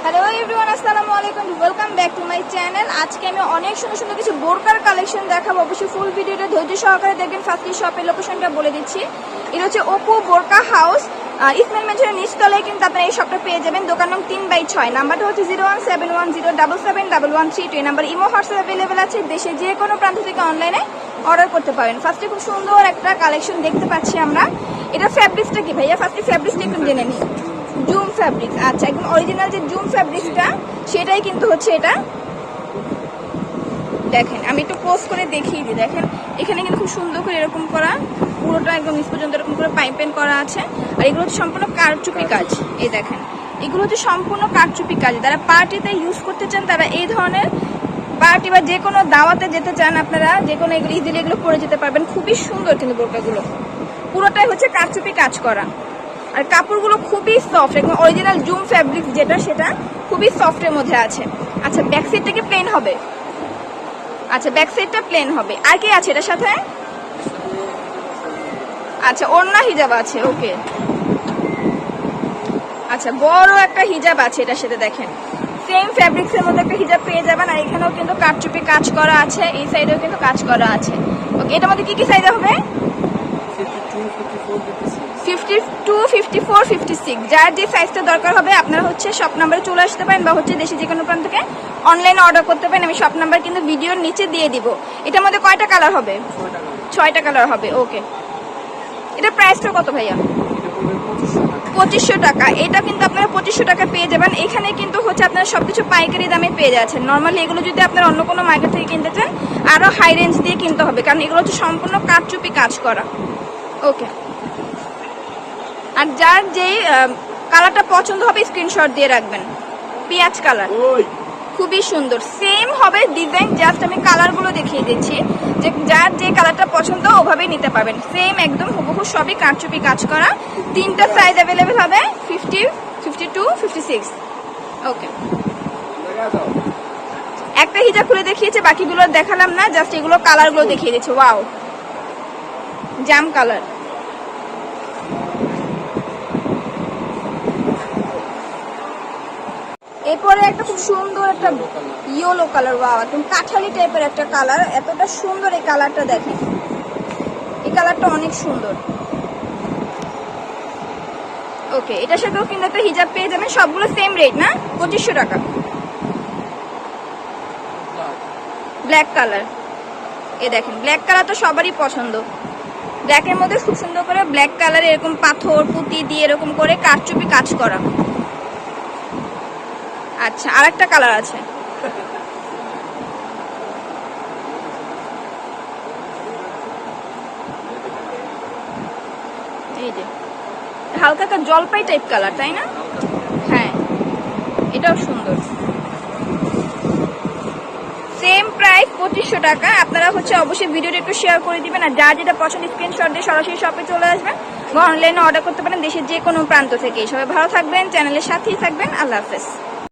Hello everyone, আসসালামু আলাইকুম, welcome back to my channel. আজকে আমি অনেক সুন্দর সুন্দর কিছু বোরকার কালেকশন দেখাবো। অবশ্যই ফুল ভিডিওটা ধৈর্য সহকারে দেখবেন। ফার্স্টলি শপের লোকেশনটা বলে দিচ্ছি। এটা হচ্ছে অপু বোরকা হাউস, ইসমাইল মেনশনের নিচতলায় কিন্তু আপনারা এই শপটা পেয়ে যাবেন। দোকান নং 3/6, নাম্বারটা হচ্ছে 01710777732। এই নাম্বার ইমো হোয়াটসঅ্যাপ অ্যাভেলেবেল আছে। দেশে যে কোনো প্রান্ত থেকে অনলাইনে অর্ডার করতে পারেন। ফার্স্টে খুব সুন্দর একটা কালেকশন দেখতে পাচ্ছি আমরা। এটা ফ্যাব্রিক্সটা কি ভাইয়া? ফার্স্টে ফ্যাব্রিক্সটা একটু জেনে নিই। জুম ফ্যাব্রিক্স, আচ্ছা, একদম অরিজিনাল যে জুম ফ্যাব্রিক্সটা সেটাই কিন্তু হচ্ছে এটা। দেখেন আমি একটু পোস্ট করে দেখিয়ে দিই। দেখেন এখানে কিন্তু খুব সুন্দর করে এরকম করা, পুরোটা একদম নিচ পর্যন্ত এরকম করে পাইপেন করা আছে। আর এগুলো হচ্ছে সম্পূর্ণ কারচুপি কাজ। এই দেখেন এগুলো হচ্ছে সম্পূর্ণ কারচুপি কাজ। যারা পার্টিতে ইউজ করতে চান তারা এই ধরনের পার্টি বা যে কোনো দাওয়াতে যেতে চান আপনারা যে কোনো এগুলো ইজিলি এগুলো পরে যেতে পারবেন। খুবই সুন্দর কিন্তু বোরকাগুলো পুরোটাই হচ্ছে কারচুপি কাজ করা। আর কাপড়গুলো খুবই সফট, একদম অরিজিনাল জুম ফ্যাব্রিক যেটা সেটা খুবই সফটের মধ্যে আছে। আচ্ছা, ব্যাক সাইডটা কি প্লেন হবে? আচ্ছা, ব্যাক সাইডটা প্লেন হবে। আর কি আছে এটার সাথে? আচ্ছা, ওড়না হিজাব আছে। ওকে, আচ্ছা, বড় একটা হিজাব আছে এটার সাথে। দেখেন সেম ফ্যাব্রিক্সের মধ্যে একটা হিজাব পেয়ে যাবেন। আর এখানেও কিন্তু কারচুপি কাজ করা আছে, এই সাইডেও কিন্তু কাজ করা আছে। ওকে, এটার মধ্যে কি কি সাইজ হবে? 52, 54, 56, যার যে সাইজটা দরকার হবে আপনারা হচ্ছে শপ নাম্বারে চলে আসতে পারেন বা হচ্ছে দেশে যে কোনো প্রান্ত থেকে অনলাইনে অর্ডার করতে পারেন। আমি শপ নাম্বার কিন্তু ভিডিওর নিচে দিয়ে দিব। এটার মধ্যে কয়টা কালার হবে? 6টা কালার হবে। ওকে, এটা প্রাইসটা কত ভাইয়া? 2500 টাকা। এটা কিন্তু আপনারা 2500 টাকা পেয়ে যাবেন। এখানে কিন্তু হচ্ছে আপনারা সবকিছু পাইকারি দামে পেয়ে যাচ্ছেন। নর্মালি এগুলো যদি আপনারা অন্য কোনো মার্কেট থেকে কিনতে চান আরো হাই রেঞ্জ দিয়ে কিনতে হবে, কারণ এগুলো হচ্ছে সম্পূর্ণ কারচুপি কাজ করা। ওকে, আর যার যেই কালারটা পছন্দ হবে স্ক্রিনশট দিয়ে রাখবেন। পেঁয়াজ কালার খুবই সুন্দর, সেম হবে ডিজাইন, জাস্ট আমি কালারগুলো দেখিয়ে দিচ্ছি যে যার যে কালারটা পছন্দ ওভাবেই নিতে পারবেন। সেম একদম হুবহু সবই কারচুপি কাজ করা। 3টা সাইজ অ্যাভেলেবেল হবে, 50, 52, 56। ওকে, একটা হিজাব খুলে দেখিয়েছে, বাকিগুলো দেখালাম না, জাস্ট এগুলো কালারগুলো দেখিয়ে দিচ্ছে। ওয়াও, জাম কালার। এরপরে একটা খুব সুন্দর একটা ইয়েলো কালার। ওয়াও, একদম কাঠালি টাইপের একটা কালার। এতটা সুন্দর এই কালারটা, দেখেন এই কালারটা অনেক সুন্দর। ওকে, এটার সাথেও কিন্তু একটা হিজাব পেয়ে যাবেন। সবগুলো সেম রেট না? 2500 টাকা। ব্ল্যাক কালার, এ দেখেন ব্ল্যাক কালার তো সবারই পছন্দ। ব্ল্যাকের মধ্যে খুব সুন্দর করে ব্ল্যাক কালার এরকম পাথর পুঁতি দিয়ে এরকম করে কারচুপি কাজ করা। আচ্ছা, আর একটা কালার আছে। এই যে হালকা একটা জলপাই টাইপ কালার, তাই না? হ্যাঁ, এটাও সুন্দর। সেম প্রাইস 2500 টাকা। আপনারা হচ্ছে অবশ্যই ভিডিওটা একটু শেয়ার করে দিবেন। আর যার যেটা পছন্দ স্ক্রিনশট দিয়ে সরাসরি শপে চলে আসবেন বা অনলাইনে অর্ডার করতে পারেন দেশের যে কোনো প্রান্ত থেকে। সবাই ভালো থাকবেন, চ্যানেলের সাথেই থাকবেন। আল্লাহ হাফেজ।